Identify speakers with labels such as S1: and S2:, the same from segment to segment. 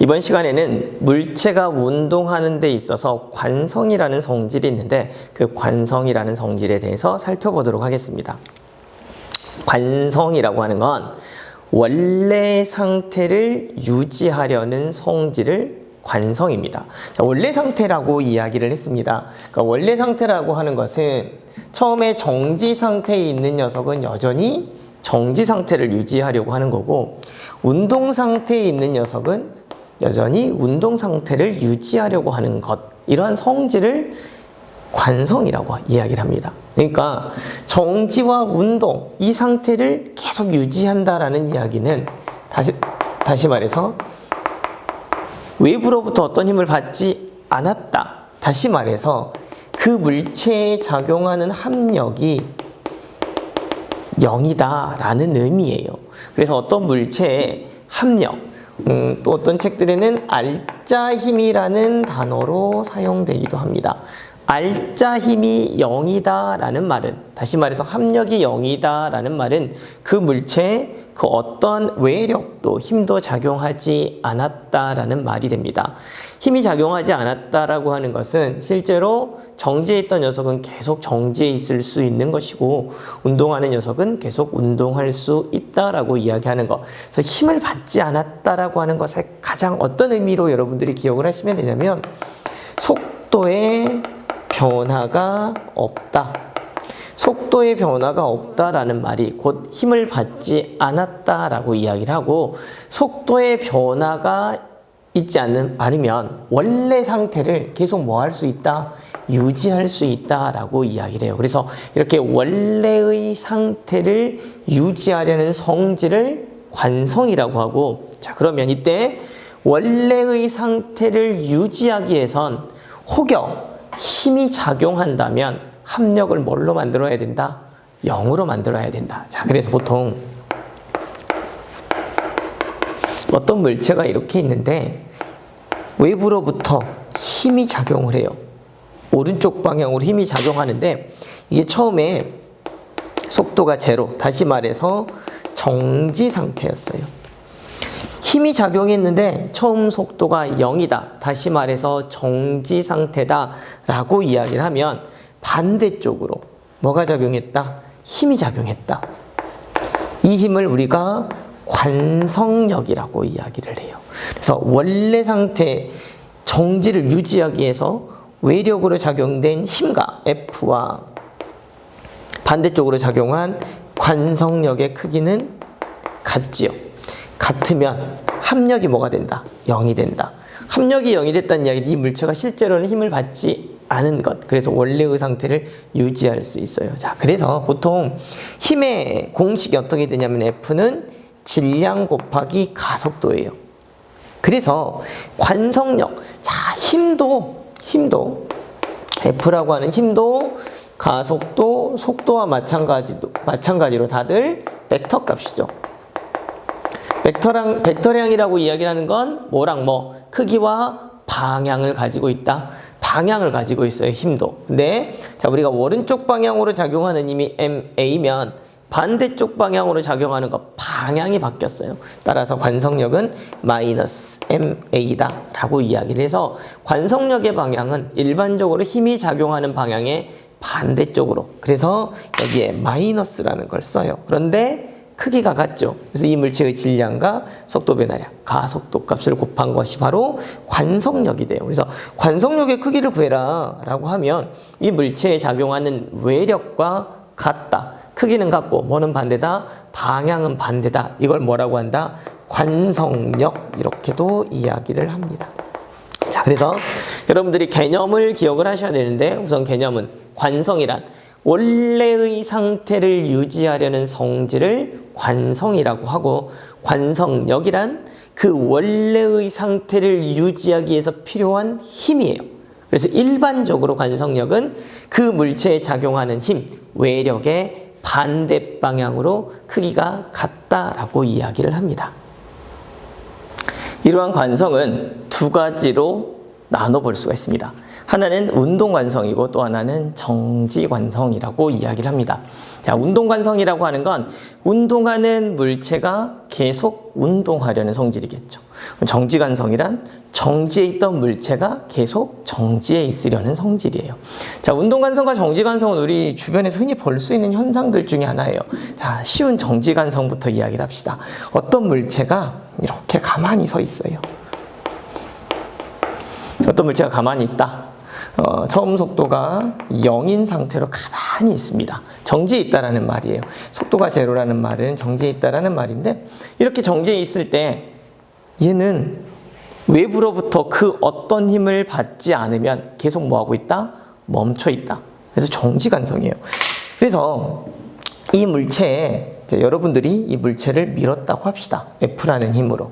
S1: 이번 시간에는 물체가 운동하는 데 있어서 관성이라는 성질이 있는데 그 관성이라는 성질에 대해서 살펴보도록 하겠습니다. 관성이라고 하는 건 원래 상태를 유지하려는 성질을 관성입니다. 자, 원래 상태라고 이야기를 했습니다. 그러니까 원래 상태라고 하는 것은 처음에 정지 상태에 있는 녀석은 여전히 정지 상태를 유지하려고 하는 거고, 운동 상태에 있는 녀석은 여전히 운동 상태를 유지하려고 하는 것, 이러한 성질을 관성이라고 이야기를 합니다. 그러니까 정지와 운동, 이 상태를 계속 유지한다라는 이야기는 다시 말해서 외부로부터 어떤 힘을 받지 않았다. 다시 말해서 그 물체에 작용하는 합력이 0이다 라는 의미예요. 그래서 어떤 물체의 합력, 또 어떤 책들에는 알짜 힘이라는 단어로 사용되기도 합니다. 알짜 힘이 0이다 라는 말은, 다시 말해서 합력이 0이다 라는 말은 그 물체에 그 어떤 외력도 힘도 작용하지 않았다 라는 말이 됩니다. 힘이 작용하지 않았다라고 하는 것은 실제로 정지해 있던 녀석은 계속 정지해 있을 수 있는 것이고, 운동하는 녀석은 계속 운동할 수 있다라고 이야기하는 것. 그래서 힘을 받지 않았다라고 하는 것에 가장 어떤 의미로 여러분들이 기억을 하시면 되냐면, 속도의 변화가 없다. 속도의 변화가 없다라는 말이 곧 힘을 받지 않았다라고 이야기를 하고, 속도의 변화가 있지 않으면 원래 상태를 계속 뭐 할 수 있다? 유지할 수 있다라고 이야기를 해요. 그래서 이렇게 원래의 상태를 유지하려는 성질을 관성이라고 하고, 자, 그러면 이때 원래의 상태를 유지하기 위해선 혹여 힘이 작용한다면 합력을 뭘로 만들어야 된다? 0으로 만들어야 된다. 자, 그래서 보통 어떤 물체가 이렇게 있는데 외부로부터 힘이 작용을 해요. 오른쪽 방향으로 힘이 작용하는데 이게 처음에 속도가 제로, 다시 말해서 정지 상태였어요. 힘이 작용했는데 처음 속도가 0이다. 다시 말해서 정지 상태다 라고 이야기를 하면 반대쪽으로 뭐가 작용했다? 힘이 작용했다. 이 힘을 우리가 관성력이라고 이야기를 해요. 그래서 원래 상태 정지를 유지하기 위해서 외력으로 작용된 힘과 F와 반대쪽으로 작용한 관성력의 크기는 같지요. 같으면 합력이 뭐가 된다? 0이 된다. 합력이 0이 됐다는 이야기는 이 물체가 실제로는 힘을 받지 않은 것. 그래서 원래의 상태를 유지할 수 있어요. 자, 그래서 보통 힘의 공식이 어떻게 되냐면 F는 질량 곱하기 가속도예요. 그래서 관성력, 자, 힘도 F라고 하는 힘도 가속도, 속도와 마찬가지로 다들 벡터 값이죠. 벡터량이라고 이야기하는 건 뭐랑 뭐 크기와 방향을 가지고 있다. 방향을 가지고 있어요. 힘도. 근데 자, 우리가 오른쪽 방향으로 작용하는 힘이 MA면 반대쪽 방향으로 작용하는 것 방향이 바뀌었어요. 따라서 관성력은 마이너스 MA다 라고 이야기를 해서 관성력의 방향은 일반적으로 힘이 작용하는 방향의 반대쪽으로, 그래서 여기에 마이너스라는 걸 써요. 그런데 크기가 같죠. 그래서 이 물체의 질량과 속도 변화량, 가속도 값을 곱한 것이 바로 관성력이 돼요. 그래서 관성력의 크기를 구해라 라고 하면 이 물체에 작용하는 외력과 같다. 크기는 같고 뭐는 반대다? 방향은 반대다. 이걸 뭐라고 한다? 관성력, 이렇게도 이야기를 합니다. 자, 그래서 여러분들이 개념을 기억을 하셔야 되는데, 우선 개념은 관성이란 원래의 상태를 유지하려는 성질을 관성이라고 하고, 관성력이란 그 원래의 상태를 유지하기 위해서 필요한 힘이에요. 그래서 일반적으로 관성력은 그 물체에 작용하는 힘, 외력의 반대 방향으로 크기가 같다라고 이야기를 합니다. 이러한 관성은 두 가지로 나눠볼 수가 있습니다. 하나는 운동관성이고 또 하나는 정지관성이라고 이야기를 합니다. 자, 운동관성이라고 하는 건 운동하는 물체가 계속 운동하려는 성질이겠죠. 정지관성이란 정지해 있던 물체가 계속 정지해 있으려는 성질이에요. 자, 운동관성과 정지관성은 우리 주변에서 흔히 볼 수 있는 현상들 중에 하나예요. 자, 쉬운 정지관성부터 이야기를 합시다. 어떤 물체가 이렇게 가만히 서 있어요. 어떤 물체가 가만히 있다. 처음 속도가 0인 상태로 가만히 있습니다. 정지해 있다라는 말이에요. 속도가 제로라는 말은 정지해 있다라는 말인데, 이렇게 정지해 있을 때 얘는 외부로부터 그 어떤 힘을 받지 않으면 계속 뭐하고 있다? 멈춰 있다. 그래서 정지관성이에요. 그래서 이 물체에 여러분들이 이 물체를 밀었다고 합시다. F라는 힘으로.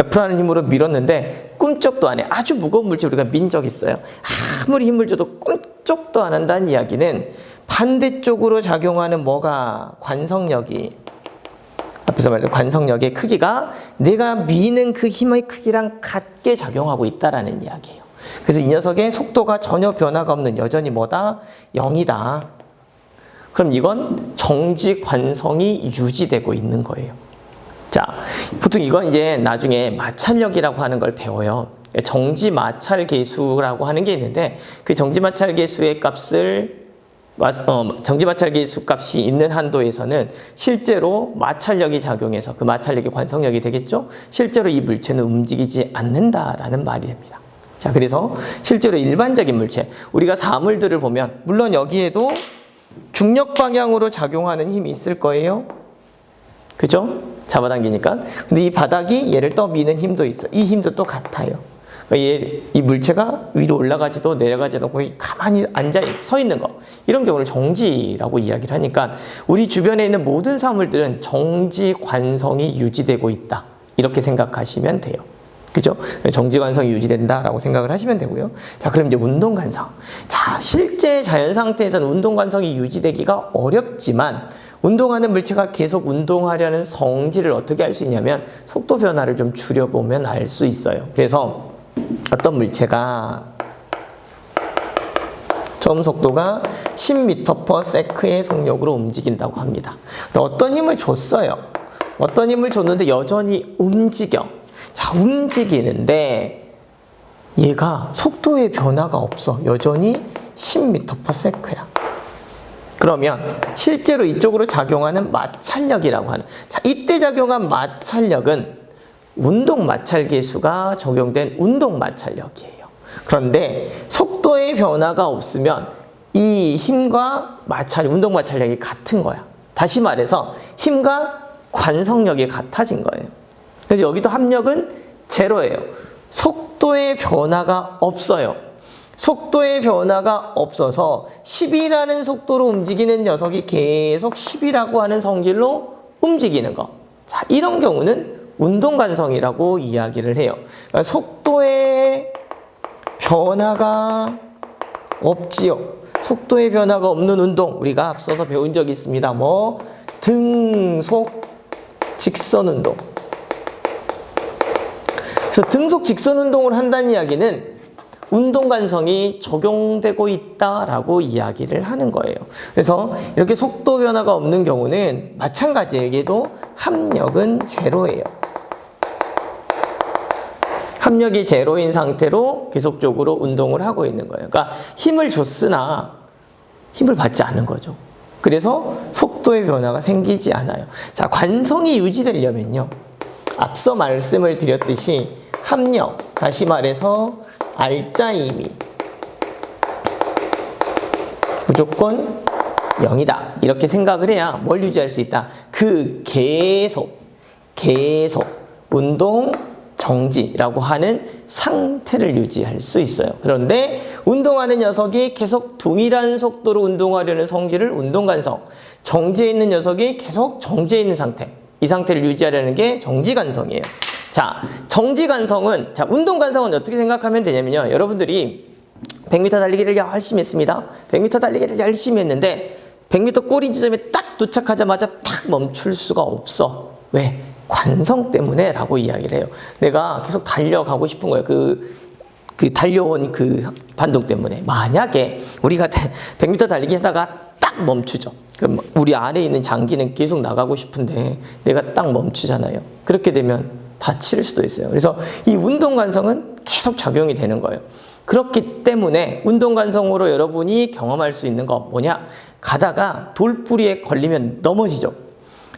S1: F라는 힘으로 밀었는데 꿈쩍도 안 해. 아주 무거운 물체 우리가 민 적 있어요. 아무리 힘을 줘도 꿈쩍도 안 한다는 이야기는 반대쪽으로 작용하는 뭐가 관성력이, 앞에서 말했던 관성력의 크기가 내가 미는 그 힘의 크기랑 같게 작용하고 있다라는 이야기예요. 그래서 이 녀석의 속도가 전혀 변화가 없는, 여전히 뭐다? 0이다. 그럼 이건 정지 관성이 유지되고 있는 거예요. 자, 보통 이건 이제 나중에 마찰력이라고 하는 걸 배워요. 정지 마찰 계수라고 하는 게 있는데, 그 정지 마찰 계수의 값을 정지 마찰 계수 값이 있는 한도에서는 실제로 마찰력이 작용해서 그 마찰력이 관성력이 되겠죠. 실제로 이 물체는 움직이지 않는다라는 말이 됩니다. 자, 그래서 실제로 일반적인 물체, 우리가 사물들을 보면 물론 여기에도 중력 방향으로 작용하는 힘이 있을 거예요. 그죠? 잡아당기니까. 근데 이 바닥이 얘를 떠미는 힘도 있어. 이 힘도 또 같아요. 이 물체가 위로 올라가지도 내려가지도 거기 가만히 서 있는 거, 이런 경우를 정지라고 이야기를 하니까 우리 주변에 있는 모든 사물들은 정지 관성이 유지되고 있다, 이렇게 생각하시면 돼요. 그죠? 정지 관성이 유지된다라고 생각을 하시면 되고요. 자, 그럼 이제 운동 관성. 자, 실제 자연 상태에서는 운동 관성이 유지되기가 어렵지만 운동하는 물체가 계속 운동하려는 성질을 어떻게 알 수 있냐면 속도 변화를 좀 줄여보면 알 수 있어요. 그래서 어떤 물체가 처음 속도가 10m/s의 속력으로 움직인다고 합니다. 어떤 힘을 줬어요. 어떤 힘을 줬는데 여전히 움직여. 자, 움직이는데 얘가 속도의 변화가 없어. 여전히 10m/s야. 그러면 실제로 이쪽으로 작용하는 마찰력이라고 하는, 자, 이때 작용한 마찰력은 운동 마찰 계수가 적용된 운동 마찰력이에요. 그런데 속도의 변화가 없으면 이 힘과 운동 마찰력이 같은 거야. 다시 말해서 힘과 관성력이 같아진 거예요. 그래서 여기도 합력은 제로예요. 속도의 변화가 없어요. 속도의 변화가 없어서 10이라는 속도로 움직이는 녀석이 계속 10이라고 하는 성질로 움직이는 거. 자, 이런 경우는 운동관성이라고 이야기를 해요. 그러니까 속도의 변화가 없지요. 속도의 변화가 없는 운동, 우리가 앞서서 배운 적이 있습니다. 등속 직선 운동. 그래서 등속 직선 운동을 한다는 이야기는 운동관성이 적용되고 있다라고 이야기를 하는 거예요. 그래서 이렇게 속도 변화가 없는 경우는 마찬가지예요. 여기도 합력은 제로예요. 합력이 제로인 상태로 계속적으로 운동을 하고 있는 거예요. 그러니까 힘을 줬으나 힘을 받지 않는 거죠. 그래서 속도의 변화가 생기지 않아요. 자, 관성이 유지되려면요, 앞서 말씀을 드렸듯이 합력, 다시 말해서 알짜힘이 무조건 0이다, 이렇게 생각을 해야 뭘 유지할 수 있다? 계속 운동 정지라고 하는 상태를 유지할 수 있어요. 그런데 운동하는 녀석이 계속 동일한 속도로 운동하려는 성질을 운동관성, 정지해 있는 녀석이 계속 정지해 있는 상태, 이 상태를 유지하려는 게 정지관성이에요. 자, 정지관성은, 자, 운동관성은 어떻게 생각하면 되냐면요, 여러분들이 100m 달리기를 열심히 했습니다. 100m 달리기를 열심히 했는데 100m 꼬리 지점에 딱 도착하자마자 탁 멈출 수가 없어. 왜? 관성 때문에 라고 이야기를 해요. 내가 계속 달려가고 싶은 거예요. 그 달려온 그 반동 때문에 만약에 우리가 100m 달리기 하다가 딱 멈추죠. 그럼 우리 아래에 있는 장기는 계속 나가고 싶은데 내가 딱 멈추잖아요. 그렇게 되면 다칠 수도 있어요. 그래서 이 운동 관성은 계속 작용이 되는 거예요. 그렇기 때문에 운동 관성으로 여러분이 경험할 수 있는 거 뭐냐? 가다가 돌뿌리에 걸리면 넘어지죠.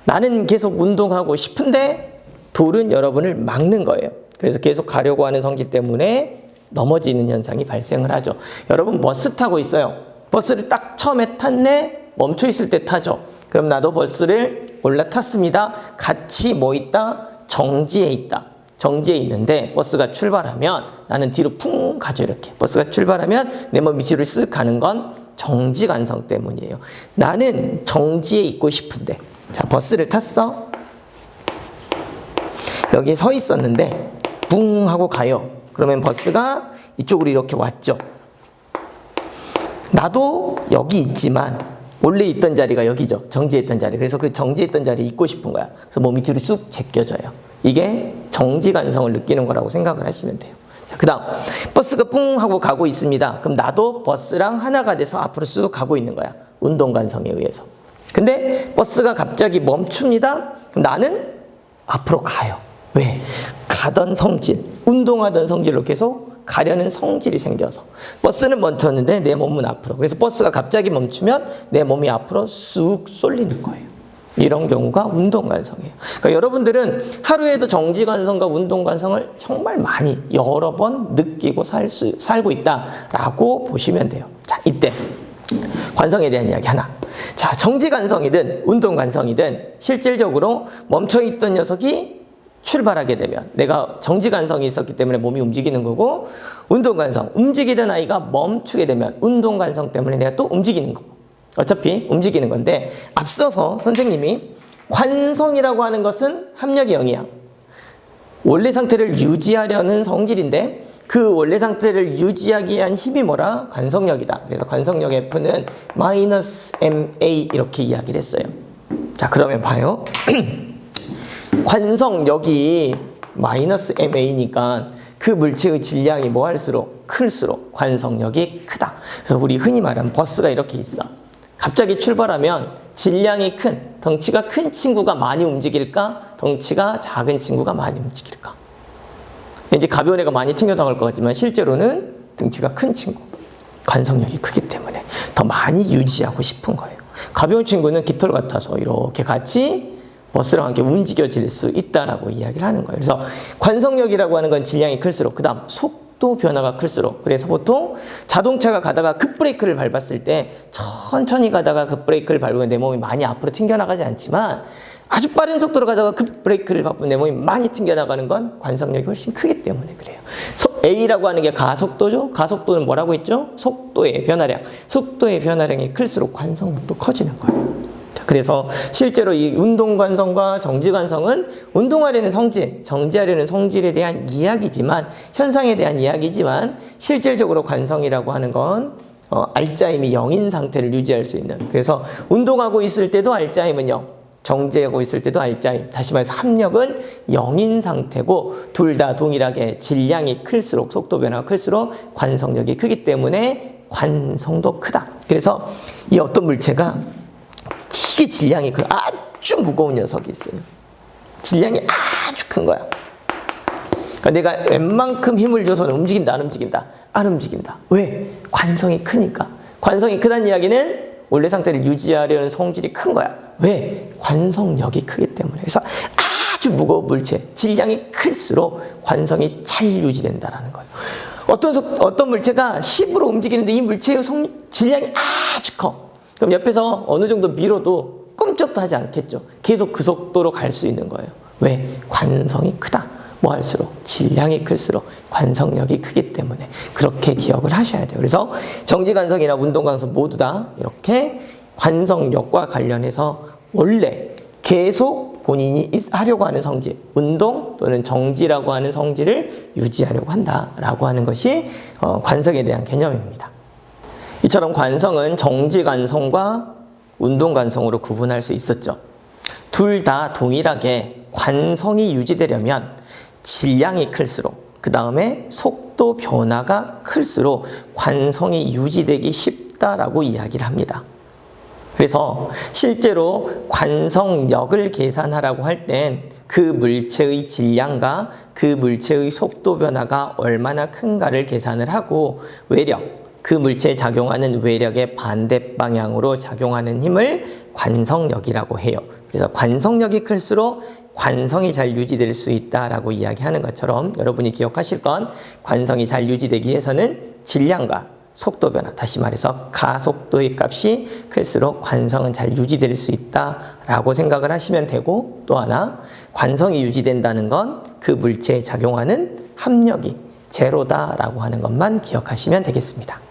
S1: 나는 계속 운동하고 싶은데 돌은 여러분을 막는 거예요. 그래서 계속 가려고 하는 성질 때문에 넘어지는 현상이 발생을 하죠. 여러분 버스 타고 있어요. 버스를 딱 처음에 탔네, 멈춰 있을 때 타죠. 그럼 나도 버스를 올라탔습니다. 같이 뭐 있다? 정지해 있다. 정지해 있는데 버스가 출발하면 나는 뒤로 풍 가죠. 이렇게 버스가 출발하면 내 몸이 뒤로 쓱 가는 건 정지 관성 때문이에요. 나는 정지해 있고 싶은데, 자, 버스를 탔어. 여기 서 있었는데 붕 하고 가요. 그러면 버스가 이쪽으로 이렇게 왔죠. 나도 여기 있지만 원래 있던 자리가 여기죠. 정지했던 자리. 그래서 그 정지했던 자리에 있고 싶은 거야. 그래서 몸이 뒤로 쑥 제껴져요. 이게 정지 관성을 느끼는 거라고 생각을 하시면 돼요. 그 다음 버스가 뿡 하고 가고 있습니다. 그럼 나도 버스랑 하나가 돼서 앞으로 쑥 가고 있는 거야. 운동 관성에 의해서. 근데 버스가 갑자기 멈춥니다. 그럼 나는 앞으로 가요. 왜? 가던 성질, 운동하던 성질로 계속 가려는 성질이 생겨서 버스는 멈췄는데 내 몸은 앞으로. 그래서 버스가 갑자기 멈추면 내 몸이 앞으로 쑥 쏠리는 거예요. 이런 경우가 운동 관성이에요. 그러니까 여러분들은 하루에도 정지 관성과 운동 관성을 정말 많이 여러 번 느끼고 살고 있다라고 보시면 돼요. 자, 이때 관성에 대한 이야기 하나. 자, 정지 관성이든 운동 관성이든 실질적으로 멈춰있던 녀석이 출발하게 되면 내가 정지 관성이 있었기 때문에 몸이 움직이는 거고, 운동 관성, 움직이던 아이가 멈추게 되면 운동 관성 때문에 내가 또 움직이는 거고, 어차피 움직이는 건데, 앞서서 선생님이 관성이라고 하는 것은 합력이 0이야. 원래 상태를 유지하려는 성질인데 그 원래 상태를 유지하기 위한 힘이 뭐라? 관성력이다. 그래서 관성력 F는 -MA 이렇게 이야기를 했어요. 자, 그러면 봐요. 관성력이 -MA니까 그 물체의 질량이 뭐 할수록? 클수록 관성력이 크다. 그래서 우리 흔히 말하는 버스가 이렇게 있어. 갑자기 출발하면 질량이 큰, 덩치가 큰 친구가 많이 움직일까? 덩치가 작은 친구가 많이 움직일까? 왠지 가벼운 애가 많이 튕겨나갈 것 같지만 실제로는 덩치가 큰 친구, 관성력이 크기 때문에 더 많이 유지하고 싶은 거예요. 가벼운 친구는 깃털 같아서 이렇게 같이 버스랑 함께 움직여질 수 있다라고 이야기를 하는 거예요. 그래서 관성력이라고 하는 건 질량이 클수록, 그 다음 속도 변화가 클수록, 그래서 보통 자동차가 가다가 급브레이크를 밟았을 때 천천히 가다가 급브레이크를 밟으면 내 몸이 많이 앞으로 튕겨나가지 않지만 아주 빠른 속도로 가다가 급브레이크를 밟으면 내 몸이 많이 튕겨나가는 건 관성력이 훨씬 크기 때문에 그래요. A라고 하는 게 가속도죠. 가속도는 뭐라고 했죠? 속도의 변화량. 속도의 변화량이 클수록 관성력도 커지는 거예요. 그래서 실제로 이 운동관성과 정지관성은 운동하려는 성질, 정지하려는 성질에 대한 이야기지만, 현상에 대한 이야기지만, 실질적으로 관성이라고 하는 건 알짜임이 0인 상태를 유지할 수 있는, 그래서 운동하고 있을 때도 알짜임은 0, 정지하고 있을 때도 알짜임, 다시 말해서 합력은 0인 상태고, 둘 다 동일하게 질량이 클수록, 속도 변화가 클수록 관성력이 크기 때문에 관성도 크다. 그래서 이 어떤 물체가 되게 질량이 큰 아주 무거운 녀석이 있어요. 질량이 아주 큰 거야. 그러니까 내가 웬만큼 힘을 줘서는 움직인다, 안 움직인다? 안 움직인다. 왜? 관성이 크니까. 관성이 크다는 이야기는 원래 상태를 유지하려는 성질이 큰 거야. 왜? 관성력이 크기 때문에. 그래서 아주 무거운 물체, 질량이 클수록 관성이 잘 유지된다는 거예요. 어떤 물체가 힘으로 움직이는데 이 물체의 질량이 아주 커. 그럼 옆에서 어느 정도 밀어도 꿈쩍도 하지 않겠죠. 계속 그 속도로 갈 수 있는 거예요. 왜? 관성이 크다. 뭐 할수록 질량이 클수록 관성력이 크기 때문에 그렇게 기억을 하셔야 돼요. 그래서 정지관성이나 운동관성 모두 다 이렇게 관성력과 관련해서 원래 계속 본인이 하려고 하는 성질, 운동 또는 정지라고 하는 성질을 유지하려고 한다라고 하는 것이 관성에 대한 개념입니다. 이처럼 관성은 정지관성과 운동관성으로 구분할 수 있었죠. 둘 다 동일하게 관성이 유지되려면 질량이 클수록, 그 다음에 속도 속도 변화가 클수록 관성이 유지되기 쉽다라고 이야기를 합니다. 그래서 실제로 관성력을 계산하라고 할 땐 그 물체의 질량과 그 물체의 속도 변화가 얼마나 큰가를 계산을 하고 외력, 그 물체에 작용하는 외력의 반대 방향으로 작용하는 힘을 관성력이라고 해요. 그래서 관성력이 클수록 관성이 잘 유지될 수 있다라고 이야기하는 것처럼 여러분이 기억하실 건 관성이 잘 유지되기 위해서는 질량과 속도 변화, 다시 말해서 가속도의 값이 클수록 관성은 잘 유지될 수 있다라고 생각을 하시면 되고, 또 하나 관성이 유지된다는 건 그 물체에 작용하는 합력이 제로다라고 하는 것만 기억하시면 되겠습니다.